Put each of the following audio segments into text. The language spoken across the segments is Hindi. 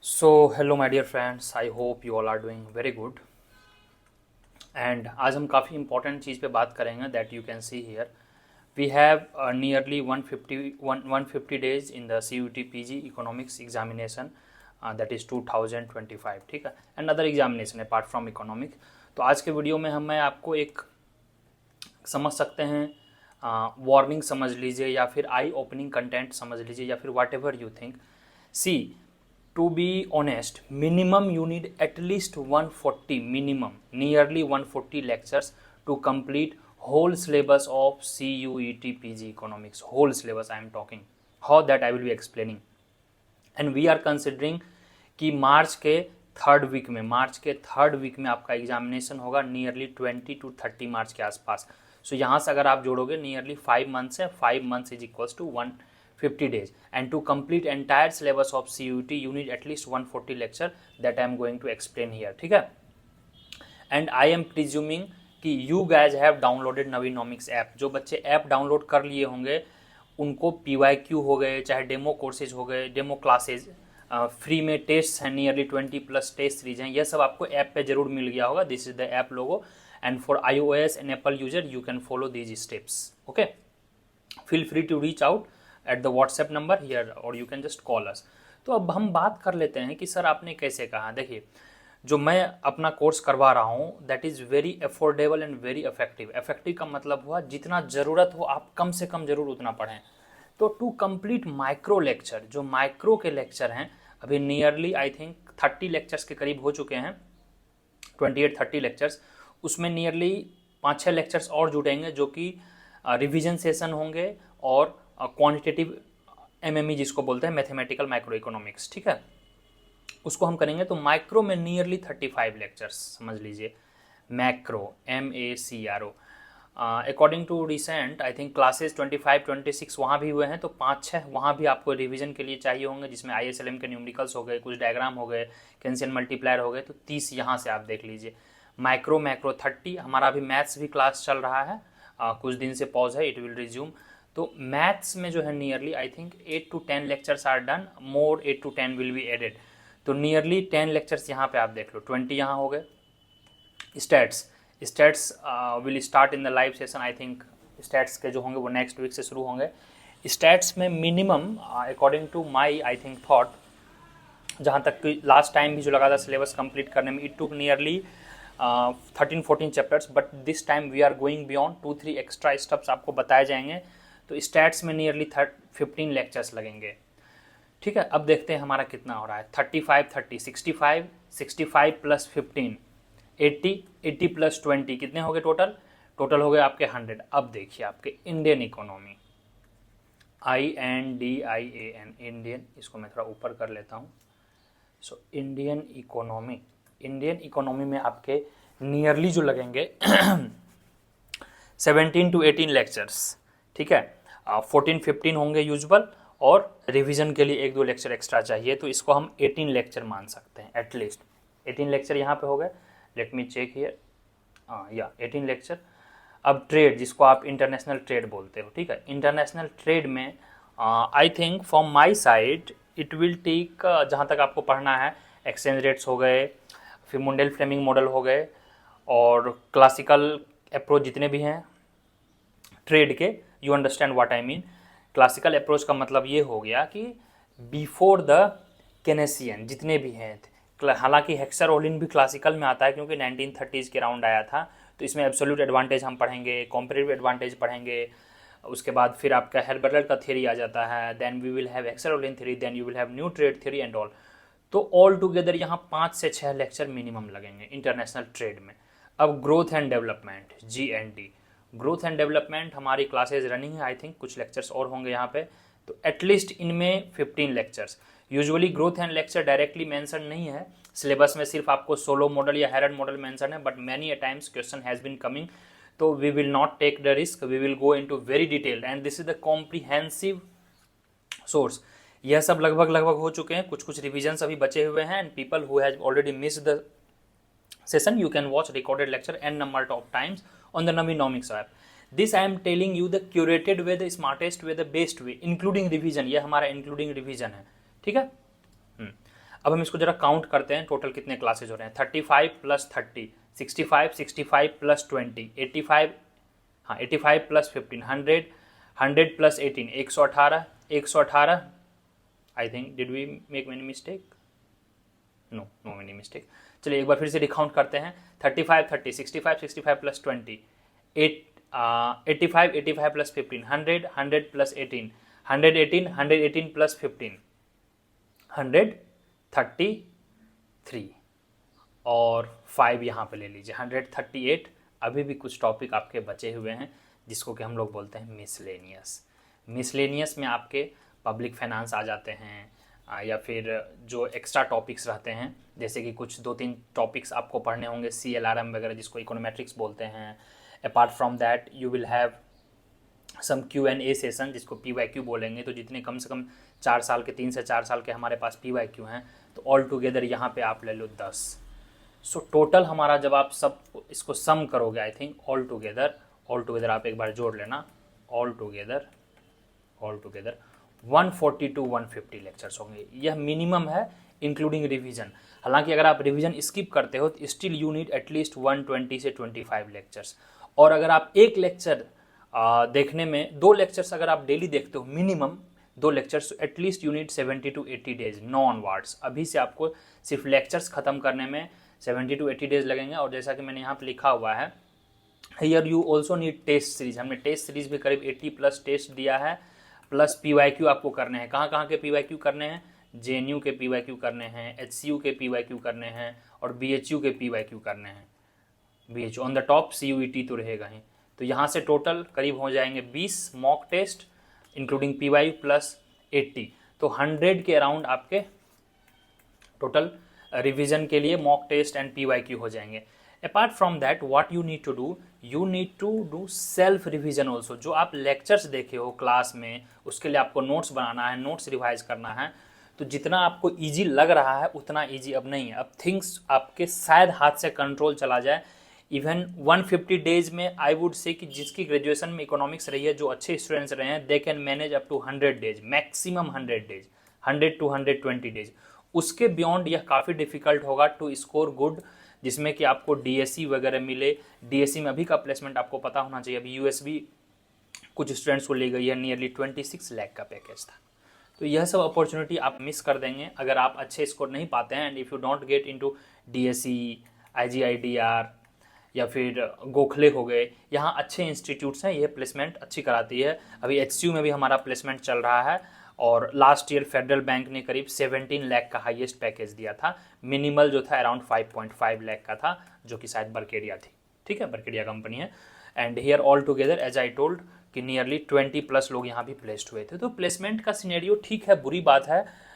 So hello my dear friends, I hope you all are doing very good. And आज हम काफ़ी इंपॉर्टेंट चीज़ पे बात करेंगे that you can see here. We have nearly 150 days in the CUET PG economics examination that is 2025, ठीक है, and other examination apart from economic. तो आज के वीडियो में मैं आपको एक समझ सकते हैं वार्निंग समझ लीजिए या फिर आई ओपनिंग कंटेंट समझ लीजिए या फिर whatever you think. See, to be honest, minimum you need at least 140, minimum nearly 140 lectures to complete whole syllabus of CUET PG economics. Whole syllabus I am talking, how that I will be explaining. And we are considering कि मार्च के थर्ड वीक में आपका एग्जामिनेशन होगा नियरली 20 to 30 मार्च के आसपास। सो यहाँ से अगर आप जोड़ोगे नियरली 5 मंथ्स है, 5 months is equals to 150 days, and to complete entire syllabus of CUET you need at least 140 lecture that I am going to explain here, ठीक है। and I am presuming कि you guys have downloaded Navinomics app. जो बच्चे ऐप डाउनलोड कर लिए होंगे उनको PYQ हो गए, चाहे डेमो कोर्सेज हो गए, डेमो क्लासेज, फ्री में टेस्ट हैं, नियरली 20+ टेस्ट सीरीज हैं, यह सब आपको ऐप पे जरूर मिल गया होगा। This is the app logo, and for iOS and Apple user you can follow these steps. Okay, feel free to reach out at the WhatsApp number here और you can just call us. तो अब हम बात कर लेते हैं कि सर आपने कैसे कहा। देखिए, जो मैं अपना कोर्स करवा रहा हूँ that is very affordable and very effective. Effective का मतलब हुआ जितना ज़रूरत हो आप कम से कम जरूर उतना पढ़ें। तो टू कंप्लीट माइक्रो लेक्चर, जो माइक्रो के लेक्चर हैं अभी नियरली आई थिंक 30 लेक्चर्स के करीब हो चुके हैं, 28-30 लेक्चर्स। उसमें नियरली 5-6 लेक्चर्स और जुड़ेंगे जो कि रिवीजन सेशन होंगे और क्वांटिटेटिव MME जिसको बोलते हैं, मैथमेटिकल माइक्रो इकोनॉमिक्स, ठीक है, उसको हम करेंगे। तो माइक्रो में नियरली 35 लेक्चर्स समझ लीजिए। Macro MACRO according to recent I think classes 25-26 वहाँ भी हुए हैं, तो 5-6 वहाँ भी आपको रिवीजन के लिए चाहिए होंगे, जिसमें ISLM के न्यूमेरिकल्स हो गए, कुछ डायग्राम हो गए, केंसियन मल्टीप्लायर हो गए, तो 30 यहाँ से आप देख लीजिए। मैक्रो 30। हमारा अभी मैथ्स भी क्लास चल रहा है, कुछ दिन से पॉज है, इट विल रिज्यूम। तो मैथ्स में जो है nearly I think 8 to 10 lectures are done, more 8 to 10 will be added. तो नियरली 10 लेक्चर्स यहाँ पे आप देख लो, 20 यहाँ हो गए। Stats will start in the live session, I think stats के जो होंगे वो नेक्स्ट वीक से शुरू होंगे। स्टैट्स में minimum according to my I think thought, जहाँ तक कि लास्ट टाइम भी जो लगा था सिलेबस कंप्लीट करने में, it took nearly 13-14 chapters, but this time we are going beyond 2-3 extra steps आपको बताए जाएंगे। तो स्टैट्स में नियरली 15 लेक्चर्स लगेंगे, ठीक है। अब देखते हैं हमारा कितना हो रहा है। 35-30 65 प्लस 15 80 प्लस 20 कितने हो गए टोटल हो गए आपके 100। अब देखिए आपके इंडियन इकोनॉमी, INDIAN, इंडियन, इसको मैं थोड़ा ऊपर कर लेता हूँ। सो इंडियन इकोनॉमी में आपके नियरली जो लगेंगे 17 to 18 लेक्चर्स, ठीक है। 14-15 होंगे यूजुअल, और रिवीजन के लिए 1-2 लेक्चर एक्स्ट्रा चाहिए, तो इसको हम 18 लेक्चर मान सकते हैं एटलीस्ट। 18 लेक्चर यहाँ पे हो गए, लेट मी चेक हियर, या 18 लेक्चर। अब ट्रेड, जिसको आप इंटरनेशनल ट्रेड बोलते हो, ठीक है, इंटरनेशनल ट्रेड में I think from my side it will take, जहाँ तक आपको पढ़ना है, एक्सचेंज रेट्स हो गए, फिर मुंडेल फ्लेमिंग मॉडल हो गए, और क्लासिकल अप्रोच जितने भी हैं ट्रेड के, you understand what I mean. Classical approach का मतलब ये हो गया कि बिफोर द केनेसियन जितने भी हैं, हालांकि हेक्सारोलिन भी क्लासिकल में आता है क्योंकि 1930s के राउंड आया था, तो इसमें एब्सोल्यूट एडवांटेज हम पढ़ेंगे, कॉम्परेटिव एडवांटेज पढ़ेंगे। उसके बाद फिर आपका हेल्बरट का थ्योरी आ जाता है, then we will have Heckscher Ohlin theory, then you will have new trade theory and all. तो ऑल टुगेदर यहाँ 5 से 6 लेक्चर मिनिमम लगेंगे इंटरनेशनल ट्रेड में। अब growth and development, GND, growth and development हमारी क्लासेज रनिंग है, आई थिंक कुछ लेक्चर्स और होंगे यहाँ पे, तो एटलीस्ट इनमें 15 lectures. Usually growth and lecture directly mention नहीं है सिलेबस में, सिर्फ आपको सोलो मॉडल या हेरड मॉडल मेंशन है, but many a times question has been coming, तो we will not take the risk, we will go into very detailed and this is the comprehensive source. यह सब लगभग हो चुके हैं, कुछ रिविजन्स अभी बचे हुए हैं, and people who has already missed the session you can watch recorded lecture n number of times on the Navinomics app. This I am telling you the curated way, the smartest way, the best way, including revision। ये हमारा including revision है, ठीक है। अब हम इसको जरा काउंट करते हैं, टोटल कितने क्लासेज हो रहे हैं। 35 प्लस 30 65, 65 प्लस 20 85, हाँ 85 plus 15 100, 100 plus 18 118, 118। I think did we make many mistake? No many mistake. चलिए एक बार फिर से रिकाउंट करते हैं। 35 30 65 65 प्लस 20 85 85 प्लस 15 100 100 प्लस 18 118 118 प्लस 15 133 और 5 यहाँ पे ले लीजिए 138। अभी भी कुछ टॉपिक आपके बचे हुए हैं जिसको कि हम लोग बोलते हैं मिसलेनियस। मिसलेनियस में आपके पब्लिक फाइनेंस आ जाते हैं या फिर जो एक्स्ट्रा टॉपिक्स रहते हैं, जैसे कि कुछ 2-3 टॉपिक्स आपको पढ़ने होंगे, CLRM वगैरह जिसको इकोनोमेट्रिक्स बोलते हैं। Apart from that you will have some Q&A session जिसको PYQ बोलेंगे। तो जितने कम से कम 4 साल के 3 से 4 साल के हमारे पास PYQ हैं, तो ऑल टुगेदर यहाँ पे आप ले लो 10। सो टोटल हमारा जब आप सब इसको सम करोगे, आई थिंक ऑल टुगेदर आप एक बार जोड़ लेना, ऑल टुगेदर 140 to 150 लेक्चर्स होंगे। यह मिनिमम है इंक्लूडिंग रिवीजन। हालांकि अगर आप रिवीजन स्किप करते हो तो स्टिल यू नीड एटलीस्ट 120 से 25 लेक्चर्स। और अगर आप एक लेक्चर देखने में 2 लेक्चर्स अगर आप डेली देखते हो, minimum 2 lectures, at least you need 70 to 80 days non wards. अभी से आपको सिर्फ लेक्चर्स खत्म करने में 70 to 80 डेज लगेंगे। और जैसा कि मैंने यहाँ पे लिखा हुआ है, here you also need test series. हमने टेस्ट सीरीज भी करीब 80 प्लस टेस्ट दिया है, प्लस PYQ आपको करने हैं। कहाँ कहाँ के PYQ करने हैं? JNU के PYQ करने हैं, HCU के PYQ करने हैं और BHU के PYQ करने हैं। BHU on the top, CUET तो रहेगा ही। तो यहाँ से टोटल करीब हो जाएंगे 20 mock test including PYQ plus 80। तो 100 के अराउंड आपके टोटल रिवीजन के लिए मॉक टेस्ट एंड PYQ हो जाएंगे। Apart from that what you need to do self revision also. जो आप लेक्चर्स देखे हो क्लास में, उसके लिए आपको नोट्स बनाना है, नोट्स रिवाइज करना है। तो जितना आपको ईजी लग रहा है उतना ईजी अब नहीं है। अब थिंग्स आपके शायद हाथ से कंट्रोल चला जाए। इवन 150 डेज में आई वुड से कि जिसकी ग्रेजुएशन में इकोनॉमिक्स रही है, जो अच्छे स्टूडेंट्स रहे हैं, they can manage up to 100 days, maximum 100 days, 100 to 120 days. उसके बियॉन्ड यह काफ़ी डिफिकल्ट होगा टू स्कोर गुड, जिसमें कि आपको DSE वगैरह मिले। DSE में अभी का प्लेसमेंट आपको पता होना चाहिए। अभी USB कुछ स्टूडेंट्स को ले गई है, नियरली 26 लाख का पैकेज था। तो यह सब अपॉर्चुनिटी आप मिस कर देंगे अगर आप अच्छे स्कोर नहीं पाते हैं। And if you don't get into DSE, IGIDR या फिर गोखले हो गए, यहाँ अच्छे इंस्टीट्यूट्स हैं, ये प्लेसमेंट अच्छी कराती है। अभी HCU में भी हमारा प्लेसमेंट चल रहा है और लास्ट ईयर फेडरल बैंक ने करीब 17 लाख का हाईएस्ट पैकेज दिया था। मिनिमल जो था अराउंड 5.5 लाख का था, जो कि शायद बर्केडिया थी। ठीक है, बर्केडिया कंपनी है। And here all together as I told कि नियरली 20 प्लस लोग यहाँ भी प्लेस्ड हुए थे। तो प्लेसमेंट का सिनेरियो ठीक है, बुरी बात है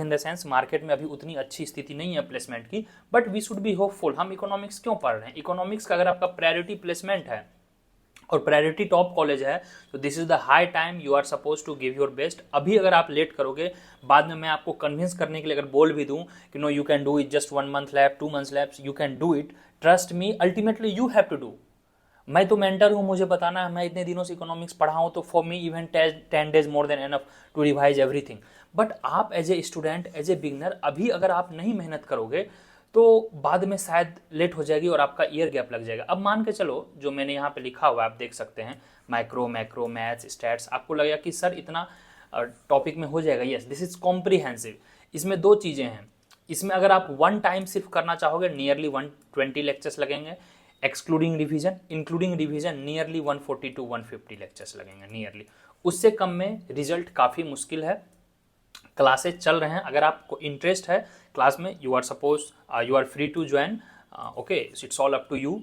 इन द सेंस मार्केट में अभी उतनी अच्छी स्थिति नहीं है प्लेसमेंट की, but we should be hopeful. हम इकोनॉमिक्स क्यों पढ़ रहे हैं? इकोनॉमिक्स का अगर आपका प्रायोरिटी प्लेसमेंट है और प्रायोरिटी टॉप कॉलेज है, तो this is the high time you are suppose to give your best. अभी अगर आप लेट करोगे, बाद में मैं आपको कन्विंस करने के लिए अगर बोल भी दूं कि no you can do it, just 1 month lab, 2 months labs, you can do it, trust me, ultimately you have to do. मैं तो मेंटर हूँ, मुझे बताना है, मैं इतने दिनों से इकोनॉमिक्स पढ़ा हूँ, तो for me even 10 days more than enough to revise everything. But आप as a student, as a beginner, अभी अगर आप नहीं मेहनत करोगे तो बाद में शायद लेट हो जाएगी और आपका ईयर गैप लग जाएगा। अब मान के चलो, जो मैंने यहाँ पे लिखा हुआ है आप देख सकते हैं, माइक्रो, मैक्रो, मैथ्स, स्टैट्स, आपको लगेगा कि सर इतना टॉपिक में हो जाएगा। Yes, this is comprehensive. इसमें 2 चीज़ें हैं। इसमें अगर आप 1 टाइम सिर्फ करना चाहोगे, नियरली 120 लेक्चर्स लगेंगे, excluding revision. Including revision nearly 140 to 150 lectures लगेंगे नियरली। उससे कम में रिजल्ट काफ़ी मुश्किल है। क्लासेज चल रहे हैं, अगर आपको इंटरेस्ट है क्लास में, you are free to join. Okay, it's all up to you.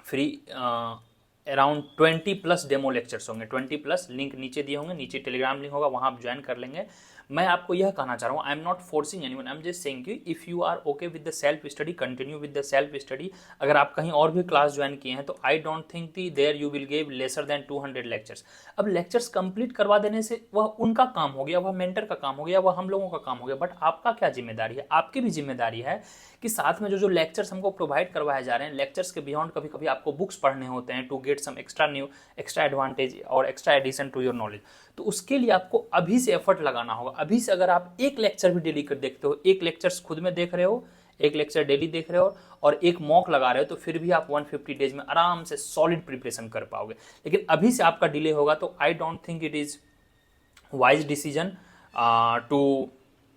Free around 20 plus demo lectures होंगे, 20 प्लस। लिंक नीचे दिए होंगे, नीचे टेलीग्राम लिंक होगा, वहाँ आप ज्वाइन कर लेंगे। मैं आपको यह कहना चाह रहा हूँ, I am not forcing anyone, I am just saying कि if you are okay with the self study, continue with the self study. अगर आप कहीं और भी क्लास ज्वाइन किए हैं तो I don't think the there you will give lesser than 200 lectures. अब लेक्चर्स कंप्लीट करवा देने से वह उनका काम हो गया, वह मेंटर का काम हो गया, वह हम लोगों का काम हो गया। बट आपका क्या जिम्मेदारी है? आपकी भी जिम्मेदारी है कि साथ में जो लेक्चर्स हमको प्रोवाइड करवाए जा रहे हैं, लेक्चर्स के बियॉन्ड कभी कभी आपको बुक्स पढ़ने होते हैं to get some extra advantage और extra addition to your knowledge. तो उसके लिए आपको अभी से एफर्ट लगाना होगा। अभी से अगर आप एक लेक्चर भी डेली कर देखते हो, एक लेक्चर्स खुद में देख रहे हो, एक लेक्चर डेली देख रहे हो और एक मॉक लगा रहे हो, तो फिर भी आप 150 डेज में आराम से सॉलिड प्रिपरेशन कर पाओगे। लेकिन अभी से आपका डिले होगा तो I don't think it is wise decision to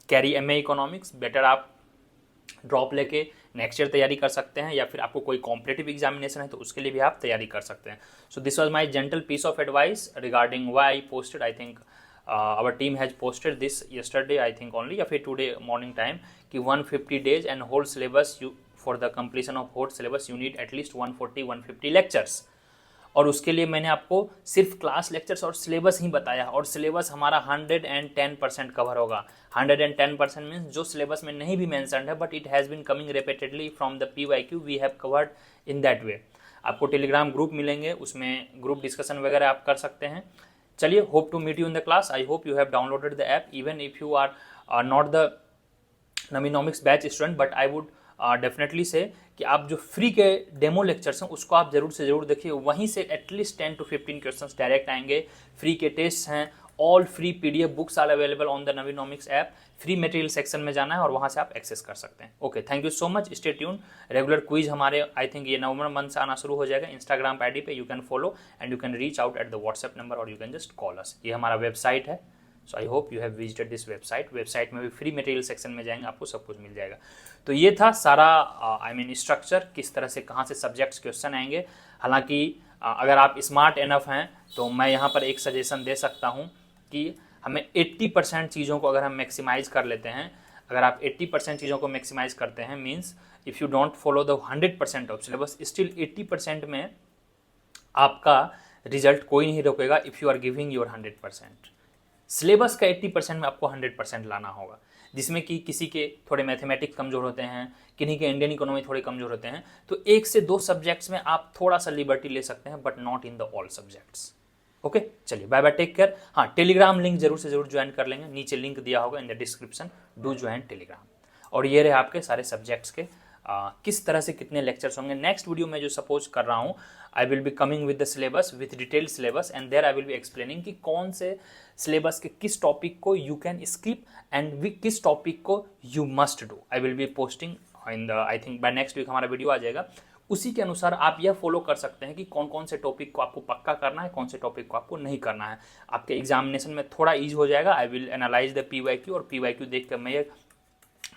carry MA economics. Better आप ड्रॉप लेके नेक्स्ट ईयर तैयारी कर सकते हैं, या फिर आपको कोई कॉम्पिटिटिव एग्जामिनेशन है तो उसके लिए भी आप तैयारी कर सकते हैं। So this was my gentle piece of advice regarding why I posted, I think our team has posted this yesterday I think only, या फिर today morning time, कि 150 days and whole syllabus you for the completion of whole syllabus you need at least 140-150 lectures। और उसके लिए मैंने आपको सिर्फ क्लास लेक्चर्स और सिलेबस ही बताया, और सिलेबस हमारा 110% कवर होगा। 110% मीन्स जो सिलेबस में नहीं भी मेंशन्ड है but it has been coming repeatedly from the PYQ we have covered in that way. आपको टेलीग्राम ग्रुप मिलेंगे, उसमें ग्रुप डिस्कशन वगैरह आप कर सकते हैं। चलिए, hope to meet you in the class. I hope you have downloaded the app even if you are not the Navinomics batch student, but I would definitely say कि आप जो फ्री के डेमो लेक्चर्स हैं उसको आप जरूर से जरूर देखिए। वहीं से एटलीस्ट 10 to 15 क्वेश्चंस डायरेक्ट आएंगे। फ्री के टेस्ट हैं, all free PDF books are available on the Navinomics app. Free material section में जाना है और वहां से आप एक्सेस कर सकते हैं। Okay, thank you so much, stay tune. Regular quiz हमारे आई थिंक ये नवंबर मंथ से आना शुरू हो जाएगा। इंस्टाग्राम ID पे you can follow and you can reach out at the WhatsApp number और you can just call us. ये हमारा वेबसाइट है। So I hope you have visited this website. Website में भी फ्री मटेरियल सेक्शन में जाएंगे, आपको सब कुछ मिल जाएगा। तो ये था सारा आई मीन स्ट्रक्चर, किस तरह से कहाँ से सब्जेक्ट्स क्वेश्चन आएंगे। हालांकि अगर आप स्मार्ट इनफ हैं तो मैं यहाँ पर एक सजेशन दे सकता हूँ कि हमें 80% चीज़ों को अगर हम मैक्सिमाइज कर लेते हैं, अगर आप 80% चीज़ों को मैक्सिमाइज करते हैं, means if you don't follow the 100% of syllabus, still 80% में आपका रिजल्ट कोई नहीं रोकेगा if you are giving your 100%। Syllabus का 80% में आपको 100% लाना होगा, जिसमें कि किसी के थोड़े मैथमेटिक्स कमज़ोर होते हैं, किन्हीं के इंडियन इकोनॉमी थोड़े कमज़ोर होते हैं, तो 1 से 2 सब्जेक्ट्स में आप थोड़ा सा लिबर्टी ले सकते हैं, but not in the all subjects. Okay, चलिए बाय बाय, टेक केयर। हाँ, टेलीग्राम लिंक जरूर से जरूर ज्वाइन कर लेंगे, नीचे लिंक दिया होगा in the description, do join Telegram. और ये रहे आपके सारे सब्जेक्ट्स के किस तरह से कितने लेक्चर्स होंगे। नेक्स्ट वीडियो में जो सपोज कर रहा हूँ, I will be coming with the syllabus with detailed syllabus and there I will be explaining कि कौन से सिलेबस के किस टॉपिक को यू कैन स्किप एंड किस टॉपिक को you must do. I will be posting in the I think by next week हमारा वीडियो आ जाएगा। उसी के अनुसार आप यह फॉलो कर सकते हैं कि कौन कौन से टॉपिक को आपको पक्का करना है, कौन से टॉपिक को आपको नहीं करना है। आपके एग्जामिनेशन में थोड़ा ईज हो जाएगा। I will analyse the PYQ और PYQ देख कर मैं ये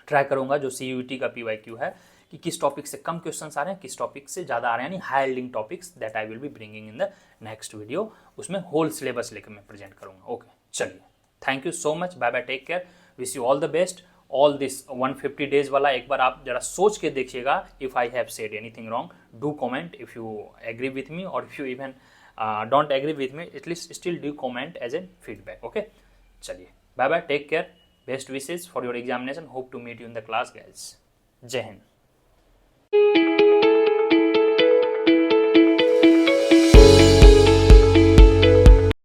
ट्राई करूंगा जो CUET का PYQ है कि किस टॉपिक से कम क्वेश्चंस आ रहे हैं, किस टॉपिक से ज़्यादा आ रहे हैं, यानी high yielding topics that I will be bringing in the next video. उसमें होल सिलेबस लेकर मैं प्रेजेंट करूंगा। ओके, चलिए, thank you so much, bye bye, take care, wish you all the best. All this 150 days वाला एक बार आप जरा सोच के देखिएगा। If I have said anything wrong, do comment if you agree with me, और if you even don't agree with me, at least still do comment as an feedback. Okay, चलिए, bye bye, take care, best wishes for your examination, hope to meet you in the class guys. जय हिंद।